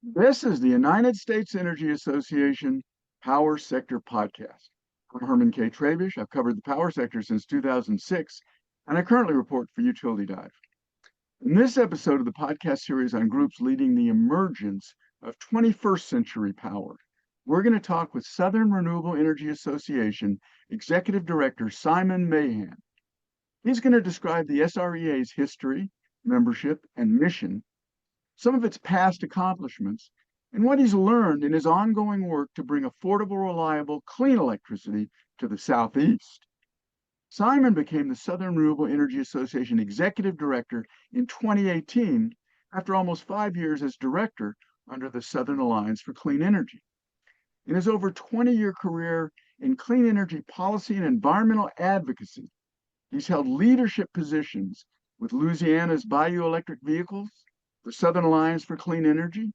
This is the United States Energy Association Power Sector Podcast. I'm Herman K. Travish. I've covered the power sector since 2006, and I currently report for Utility Dive. In this episode of the podcast series on groups leading the emergence of 21st century power, we're going to talk with Southern Renewable Energy Association Executive Director Simon Mahan. He's going to describe the SREA's history, membership, and mission, some of its past accomplishments, and what he's learned in his ongoing work to bring affordable, reliable, clean electricity to the Southeast. Simon became the Southern Renewable Energy Association Executive Director in 2018 after almost 5 years as director under the Southern Alliance for Clean Energy. In his over 20-year career in clean energy policy and environmental advocacy, he's held leadership positions with Louisiana's bioelectric vehicles, the Southern Alliance for Clean Energy,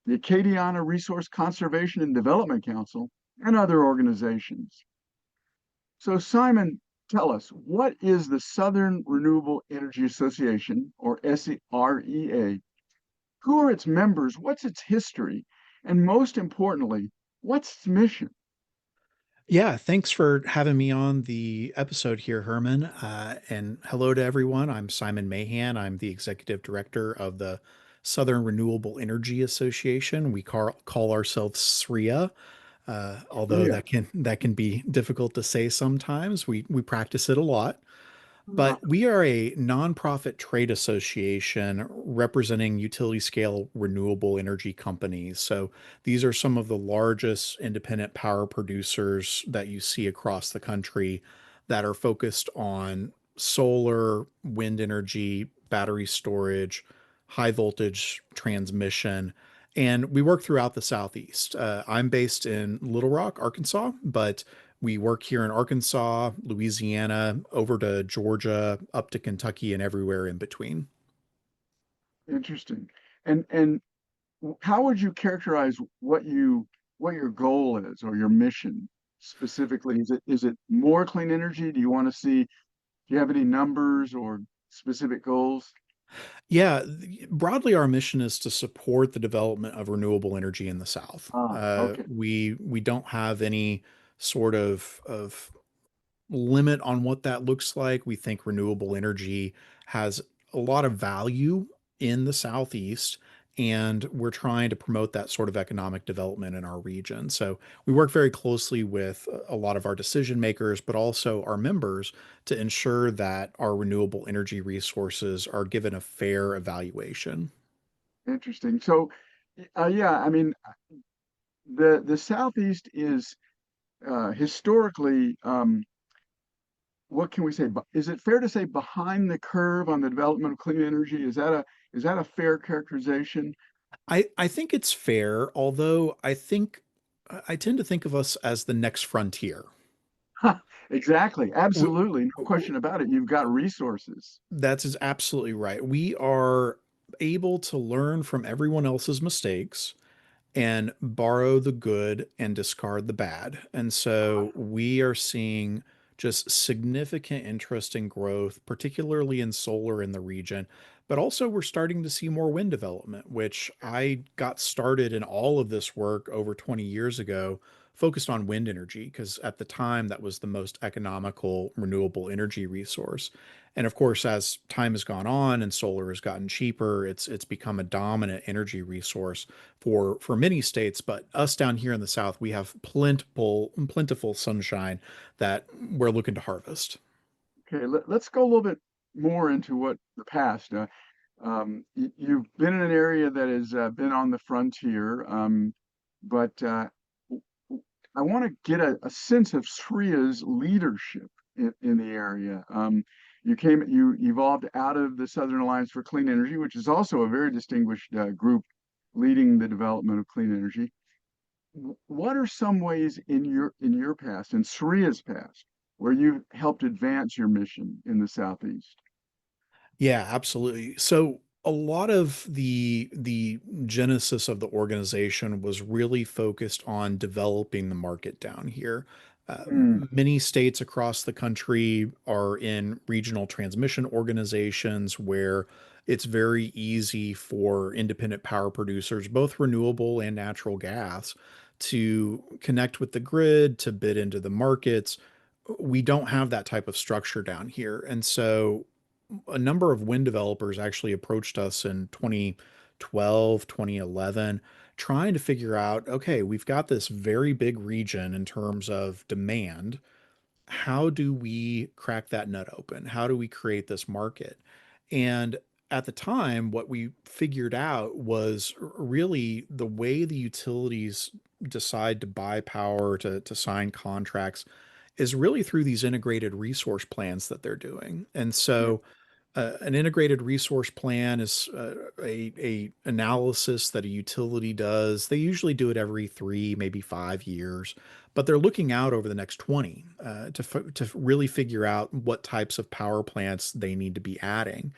the Acadiana Resource Conservation and Development Council, and other organizations. So, Simon, tell us, what is the Southern Renewable Energy Association, or SREA? Who are its members? What's its history? And most importantly, what's its mission? Yeah, thanks for having me on the episode here, Herman. And hello to everyone. I'm Simon Mahan. I'm the executive director of the Southern Renewable Energy Association. We call ourselves SREA, although Yeah. that can be difficult to say sometimes. We practice it a lot. But we are a nonprofit trade association representing utility scale renewable energy companies. So these are some of the largest independent power producers that you see across the country that are focused on solar, wind energy, battery storage, high voltage transmission. And we work throughout the Southeast. I'm based in Little Rock, Arkansas, but we work here in Arkansas, Louisiana, over to Georgia, up to Kentucky, and everywhere in between. Interesting. And how would you characterize what your goal is or your mission specifically? Is it more clean energy? Do you want to see, do you have any numbers or specific goals? Yeah, broadly, our mission is to support the development of renewable energy in the South. Okay. We don't have any sort of limit on what that looks like. We think renewable energy has a lot of value in the Southeast, and we're trying to promote that sort of economic development in our region. So we work very closely with a lot of our decision makers, but also our members to ensure that our renewable energy resources are given a fair evaluation. Interesting. So, yeah, I mean, the Southeast is historically, what can we say? Is it fair to say behind the curve on the development of clean energy? Is that a fair characterization? I think it's fair, although I tend to think of us as the next frontier. Exactly. W- Absolutely. No question about it. You've got resources. That's absolutely right. We are able to learn from everyone else's mistakes and borrow the good and discard the bad. And so we are seeing just significant interest in growth, particularly in solar in the region. But also, we're starting to see more wind development, which I got started in all of this work over 20 years ago, focused on wind energy, because at the time that was the most economical renewable energy resource. And of course, as time has gone on and solar has gotten cheaper, it's become a dominant energy resource for many states. But us down here in the South, we have plentiful sunshine that we're looking to harvest. Okay, let's go a little bit more into what the past. You've been in an area that has been on the frontier, but I want to get a sense of Sria's leadership in the area. You evolved out of the Southern Alliance for Clean Energy, which is also a very distinguished group leading the development of clean energy. What are some ways in your past, in Sria's past, where you helped advance your mission in the Southeast? Yeah, absolutely. So a lot of the genesis of the organization was really focused on developing the market down here. Mm, Many states across the country are in regional transmission organizations where it's very easy for independent power producers, both renewable and natural gas, to connect with the grid, to bid into the markets. We don't have that type of structure down here. And so a number of wind developers actually approached us in 2012, 2011, trying to figure out, okay, we've got this very big region in terms of demand. How do we crack that nut open? How do we create this market? And at the time, what we figured out was really the way the utilities decide to buy power, to sign contracts, is really through these integrated resource plans that they're doing. And Yeah. so an integrated resource plan is a analysis that a utility does. They usually do it every 3, maybe 5 years, but they're looking out over the next 20 to really figure out what types of power plants they need to be adding.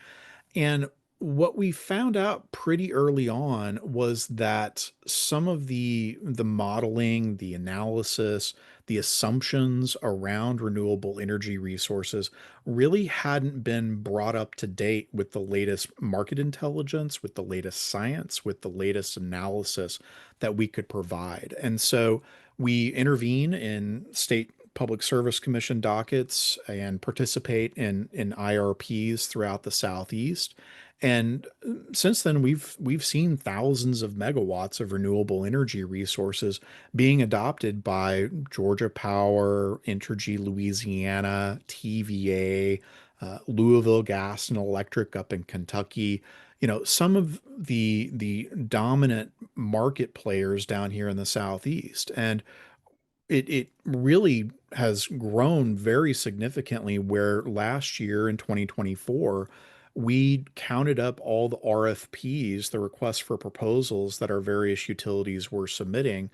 And what we found out pretty early on was that some of the modeling, the analysis, the assumptions around renewable energy resources really hadn't been brought up to date with the latest market intelligence, with the latest science, with the latest analysis that we could provide. And so we intervene in state public service commission dockets and participate in IRPs throughout the Southeast. And since then, we've seen thousands of megawatts of renewable energy resources being adopted by Georgia Power, Entergy Louisiana, TVA, Louisville Gas and Electric up in Kentucky. Some of the dominant market players down here in the Southeast. And it really has grown very significantly, where last year in 2024 we counted up all the RFPs, the requests for proposals that our various utilities were submitting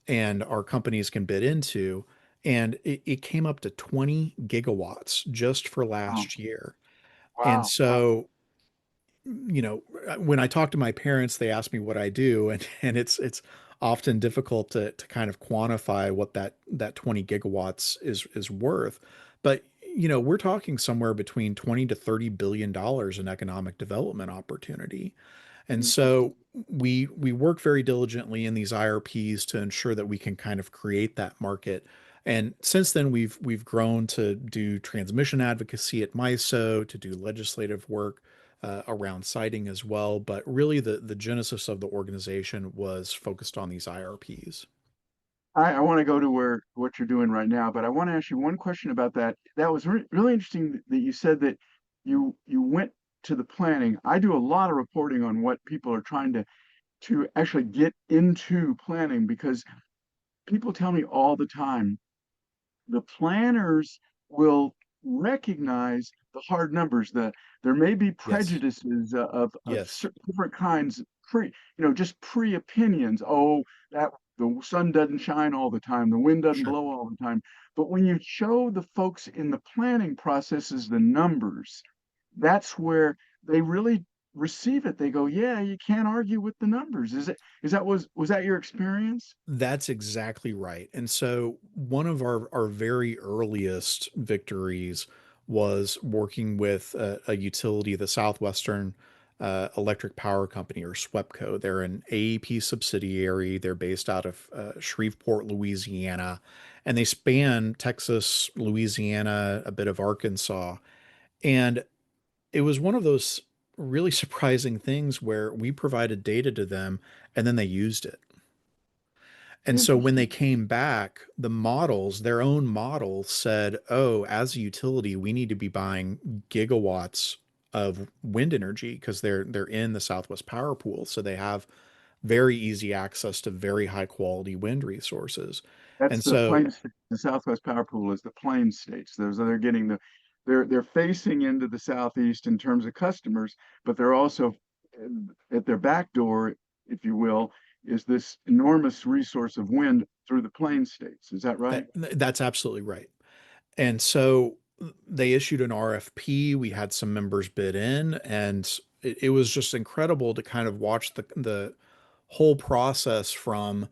and our companies can bid into, and it came up to 20 gigawatts just for Wow. last year. And Wow. Wow. so when I talk to my parents, they ask me what I do, and it's often difficult to kind of quantify what that 20 gigawatts is worth. But we're talking somewhere between 20 to 30 billion dollars in economic development opportunity. And Mhm. so we work very diligently in these IRPs to ensure that we can kind of create that market. And since then, we've grown to do transmission advocacy at MISO, to do legislative work around siting as well. But really, the genesis of the organization was focused on these IRPs. I want to go to where what you're doing right now, but I want to ask you one question about that. That was really interesting that you said that you went to the planning. I do a lot of reporting on what people are trying to actually get into planning because people tell me all the time the planners will recognize the hard numbers. There may be Yes. prejudices of Yes. different kinds, just pre opinions. Oh, that the sun doesn't shine all the time, the wind doesn't Sure. blow all the time. But when you show the folks in the planning processes the numbers, that's where they really receive it. They go, yeah, you can't argue with the numbers. Was that your experience? That's exactly right. And so one of our very earliest victories was working with a utility, the Southwestern Electric Power Company, or SWEPCO. They're an AEP subsidiary. They're based out of Shreveport, Louisiana, and they span Texas, Louisiana, a bit of Arkansas. And it was one of those really surprising things where we provided data to them and then they used it. And so when they Interesting. came back, the models, their own models said, oh, as a utility, we need to be buying gigawatts of wind energy because they're in the Southwest Power Pool. So they have very easy access to very high quality wind resources. That's And the so Plains, the Southwest Power Pool is the Plains states. They're getting they're facing into the Southeast in terms of customers, but they're also at their back door, if you will, is this enormous resource of wind through the Plains states. Is that right? that's absolutely right. And so they issued an RFP. We had some members bid in, and it was just incredible to kind of watch the whole process from,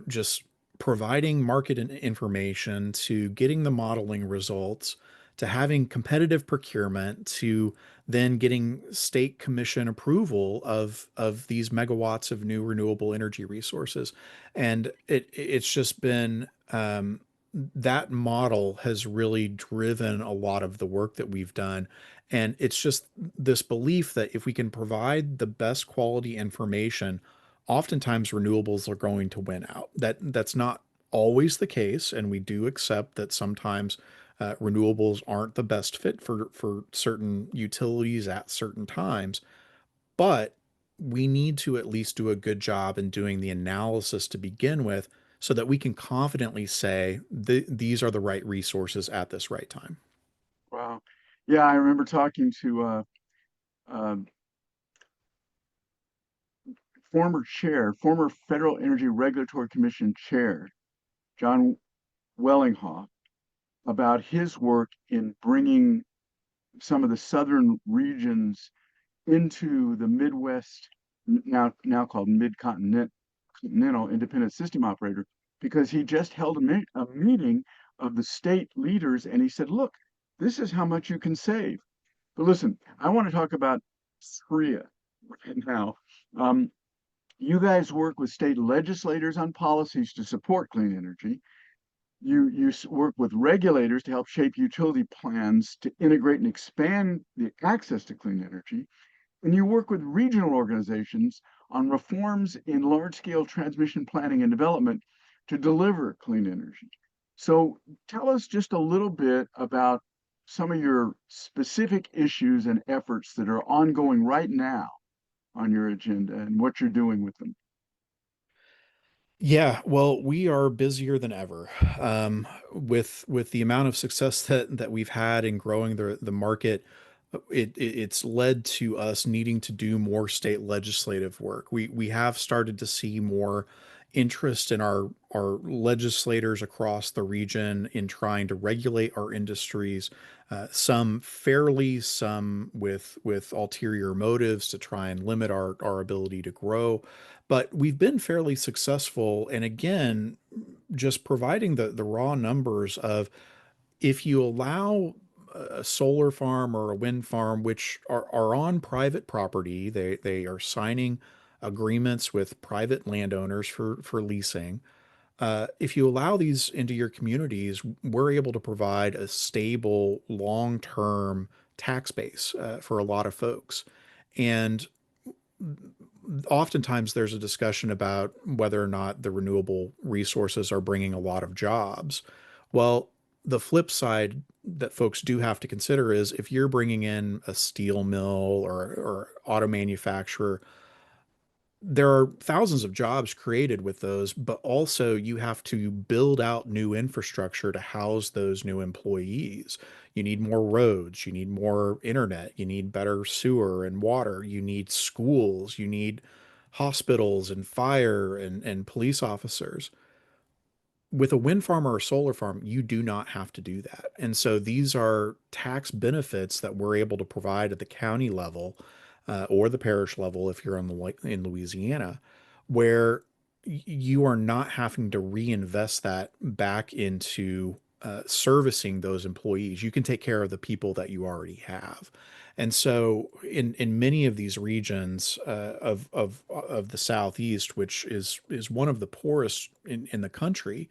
just providing market information to getting the modeling results to having competitive procurement to then getting state commission approval of these megawatts of new renewable energy resources. And it's just been that model has really driven a lot of the work that we've done. And it's just this belief that if we can provide the best quality information, oftentimes renewables are going to win out. That's not always the case, and we do accept that sometimes renewables aren't the best fit for certain utilities at certain times. But we need to at least do a good job in doing the analysis to begin with, so that we can confidently say these are the right resources at this right time. Wow. Yeah, I remember talking to uh, former Federal Energy Regulatory Commission chair, John Wellinghoff, about his work in bringing some of the southern regions into the Midwest, now called Mid-Continental Independent System Operator, because he just held a meeting of the state leaders, and he said, "Look, this is how much you can save." But listen, I want to talk about SREA right now. Um, you guys work with state legislators on policies to support clean energy. You work with regulators to help shape utility plans to integrate and expand the access to clean energy. And you work with regional organizations on reforms in large scale transmission planning and development to deliver clean energy. So tell us just a little bit about some of your specific issues and efforts that are ongoing right now on your agenda and what you're doing with them. Yeah, well, we are busier than ever. With the amount of success that we've had in growing the market, it's led to us needing to do more state legislative work. We have started to see more interest in our legislators across the region in trying to regulate our industries. Some fairly, some with ulterior motives to try and limit our ability to grow. But we've been fairly successful. And again, just providing the raw numbers of, if you allow a solar farm or a wind farm, which are on private property, they are signing agreements with private landowners for leasing. If you allow these into your communities, we're able to provide a stable, long-term tax base for a lot of folks. And oftentimes there's a discussion about whether or not the renewable resources are bringing a lot of jobs. Well, the flip side that folks do have to consider is, if you're bringing in a steel mill or auto manufacturer, there are thousands of jobs created with those, but also you have to build out new infrastructure to house those new employees. You need more roads, you need more internet, you need better sewer and water, you need schools, you need hospitals and fire and police officers. With a wind farm or a solar farm, you do not have to do that. And so these are tax benefits that we're able to provide at the county level, or the parish level if you're in Louisiana, where you are not having to reinvest that back into servicing those employees. You can take care of the people that you already have. And so in many of these regions of the Southeast, which is one of the poorest in the country,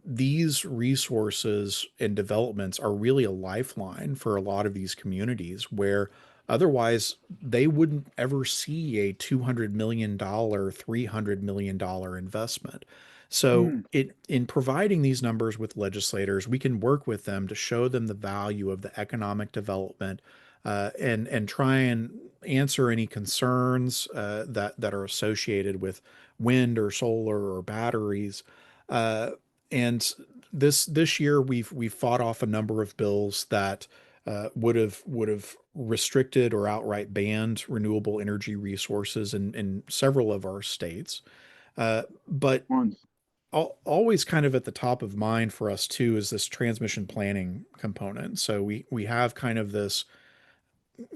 these resources and developments are really a lifeline for a lot of these communities, where otherwise they wouldn't ever see a $200 million, $300 million investment. So Hmm. it in providing these numbers with legislators, we can work with them to show them the value of the economic development, and try and answer any concerns that are associated with wind or solar or batteries. Uh, and this year we've fought off a number of bills that would have restricted or outright banned renewable energy resources in several of our states. But Ones. always kind of at the top of mind for us too is this transmission planning component. So we have kind of this,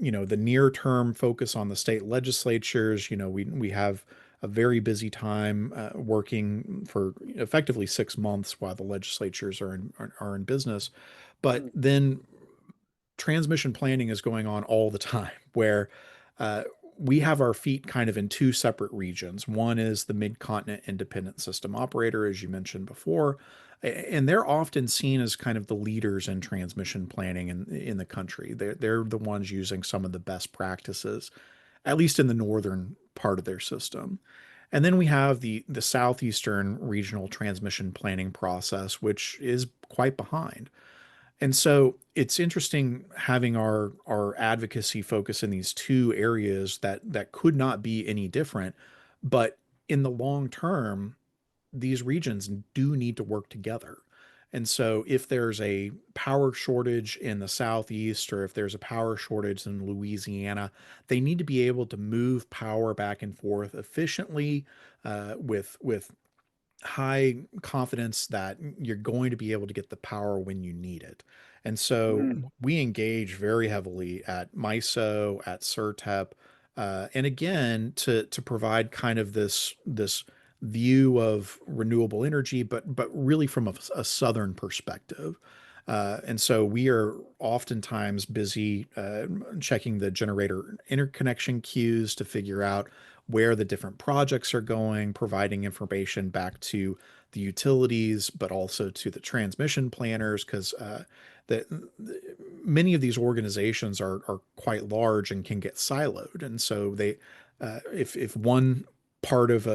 the near term focus on the state legislatures. We have a very busy time working for effectively 6 months while the legislatures are in business. But then transmission planning is going on all the time, where uh, we have our feet kind of in two separate regions. One is the Mid-Continent Independent System Operator, as you mentioned before, and they're often seen as kind of the leaders in transmission planning in the country. They're the ones using some of the best practices, at least in the northern part of their system. And then we have the southeastern regional transmission planning process, which is quite behind. And so it's interesting having our advocacy focus in these two areas that could not be any different, but in the long term, these regions do need to work together. And so if there's a power shortage in the southeast or if there's a power shortage in Louisiana, they need to be able to move power back and forth efficiently, with high confidence that you're going to be able to get the power when you need it. And so Mm, we engage very heavily at MISO, at CERTEP, and again to provide kind of this view of renewable energy, but really from a southern perspective. And so we are oftentimes busy checking the generator interconnection queues to figure out where the different projects are going, providing information back to the utilities, but also to the transmission planners, because many of these organizations are quite large and can get siloed, and so if one part of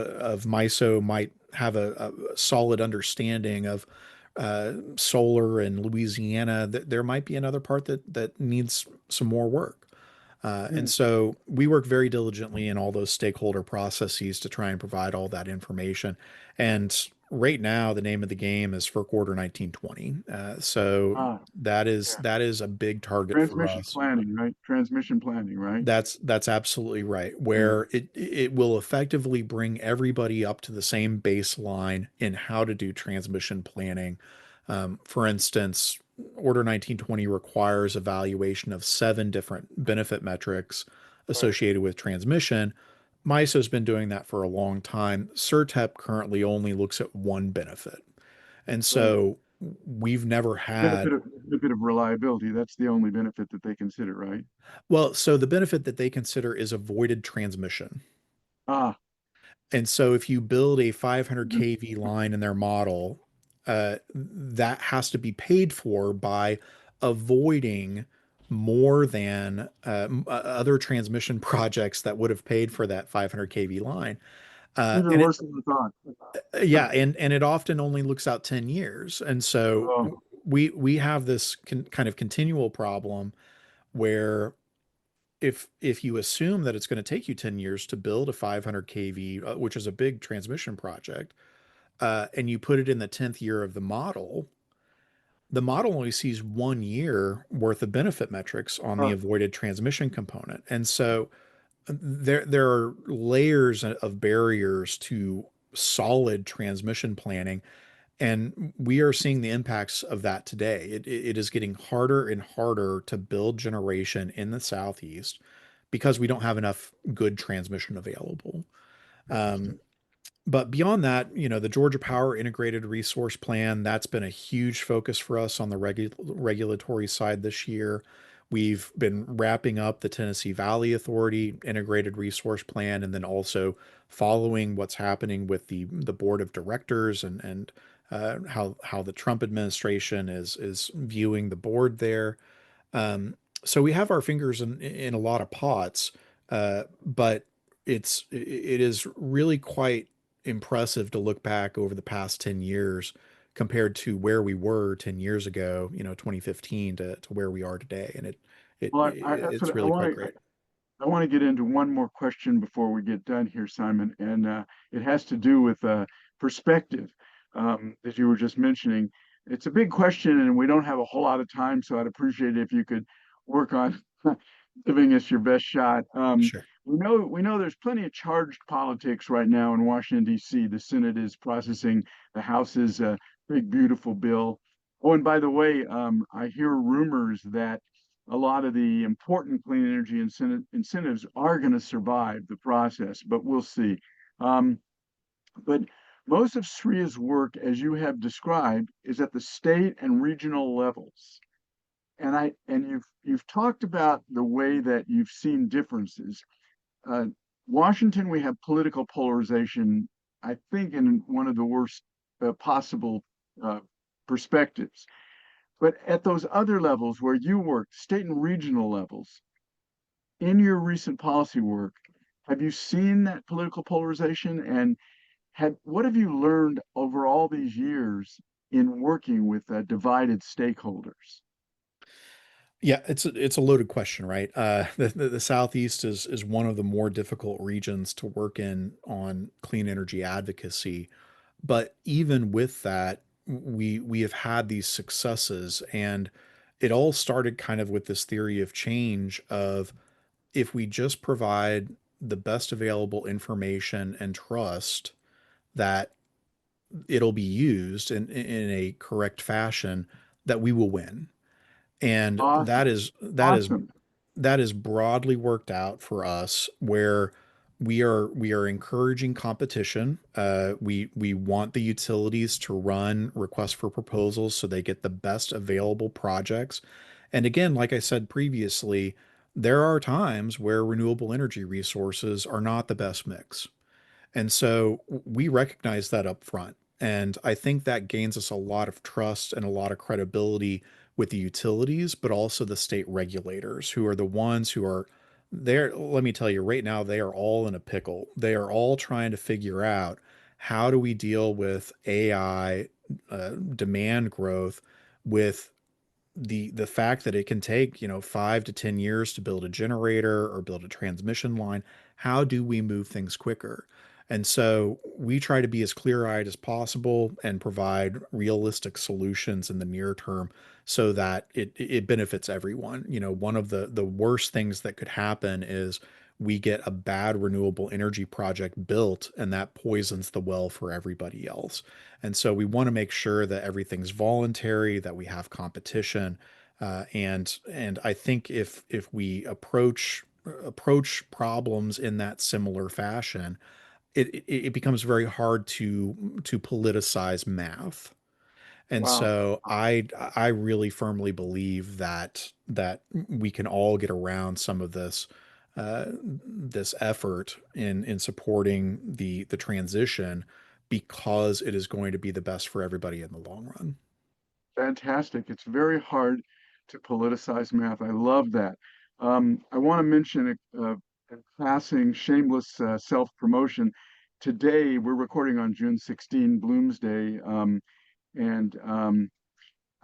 MISO might have a solid understanding of solar in Louisiana, there might be another part that needs some more work. And mm. so we work very diligently in all those stakeholder processes to try and provide all that information. And right now, the name of the game is FERC Order 1920. So Ah, yeah. that is a big target for Transmission us. planning, right? Transmission planning, right? That's absolutely right. Yeah. Where it will effectively bring everybody up to the same baseline in how to do transmission planning. For instance, Order 1920 requires evaluation of 7 different benefit metrics Right. associated with transmission. MISO's been doing that for a long time. CERTEP currently only looks at one benefit. And Right. so we've never had. Benefit of reliability. That's the only benefit that they consider, right? Well, so the benefit that they consider is avoided transmission. Ah, And so if you build a 500 mhm. kV line in their model, that has to be paid for by avoiding more than other transmission projects that would have paid for that 500 kV line. Even And it, worse than I thought. yeah, and it often only looks out 10 years. And so Oh, we have this kind of continual problem where if you assume that it's going to take you 10 years to build a 500 kV, which is a big transmission project, and you put it in the 10th year of the model only sees 1 year worth of benefit metrics on the oh, avoided transmission component. And so there are layers of barriers to solid transmission planning, and we are seeing the impacts of that today. It is getting harder and harder to build generation in the Southeast because we don't have enough good transmission available. Um, interesting. but beyond that, the Georgia Power Integrated Resource Plan, that's been a huge focus for us on the regulatory side this year. We've been wrapping up the Tennessee Valley Authority Integrated Resource Plan, and then also following what's happening with the board of directors and how the Trump administration is viewing the board there. So we have our fingers in a lot of pots, but it is really quite impressive to look back over the past 10 years compared to where we were 10 years ago, 2015 to where we are today. And Well, that's it's what really quite great. I want to get into one more question before we get done here, Simon, and it has to do with perspective that you were just mentioning. It's a big question, and we don't have a whole lot of time, so I'd appreciate it if you could work on giving us your best shot. Sure. We know there's plenty of charged politics right now in Washington, D.C. The Senate is processing the House's big, beautiful bill. Oh, and by the way, I hear rumors that a lot of the important clean energy incentives are going to survive the process, but we'll see. Um, but most of SRIA's work, as you have described, is at the state and regional levels. and you've talked about the way that you've seen differences. Uh, Washington, we have political polarization, I think, in one of the worst possible uh, perspectives. But at those other levels where you work, state and regional levels, in your recent policy work, have you seen that political polarization? And what have you learned over all these years in working with divided stakeholders? Yeah, it's a loaded question, right? The Southeast is one of the more difficult regions to work in on clean energy advocacy. But even with that, we have had these successes, and it all started kind of with this theory of change of if we just provide the best available information and trust that it'll be used in a correct fashion, that we will win. And that Awesome. is that is Awesome. that is broadly worked out for us where we are encouraging competition. We want the utilities to run requests for proposals so they get the best available projects. And again, like I said previously, there are times where renewable energy resources are not the best mix. And so we recognize that up front. And I think that gains us a lot of trust and a lot of credibility with the utilities, but also the state regulators who are the ones who are there. Let me tell you right now, they are all in a pickle. They are all trying to figure out how do we deal with AI demand growth with the fact that it can take 5 to 10 years to build a generator or build a transmission line. How do we move things quicker? And so we try to be as clear-eyed as possible and provide realistic solutions in the near term so that it benefits everyone. One of the worst things that could happen is we get a bad renewable energy project built and that poisons the well for everybody else. And so we want to make sure that everything's voluntary, that we have competition, and I think if we approach problems in that similar fashion, it becomes very hard to politicize math. And Wow. so I really firmly believe that we can all get around some of this effort in supporting the transition because it is going to be the best for everybody in the long run. Fantastic. It's very hard to politicize math. I love that. I want to mention a passing shameless self-promotion. Today, we're recording on June 16, Bloom's Day, and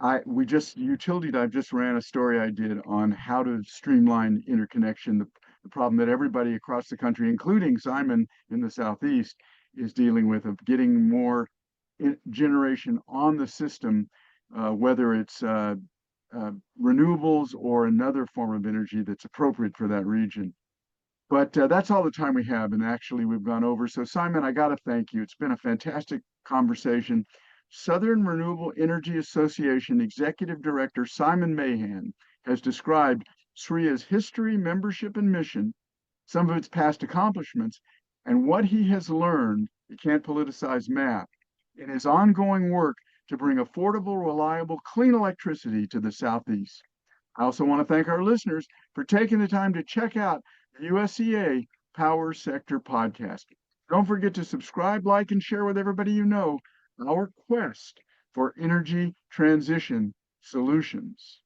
Utility Dive just ran a story I did on how to streamline interconnection, the problem that everybody across the country, including Simon in the Southeast, is dealing with of getting more generation on the system, whether it's uh, renewables or another form of energy that's appropriate for that region. But that's all the time we have, and actually we've gone over. So Simon, I got to thank you. It's been a fantastic conversation. Southern Renewable Energy Association Executive Director Simon Mahan has described SREA's history, membership, and mission, some of its past accomplishments, and what he has learned, you can't politicize math, in his ongoing work to bring affordable, reliable, clean electricity to the Southeast. I also want to thank our listeners for taking the time to check out the USEA Power Sector Podcast. Don't forget to subscribe, like, and share with everybody you know our quest for energy transition solutions.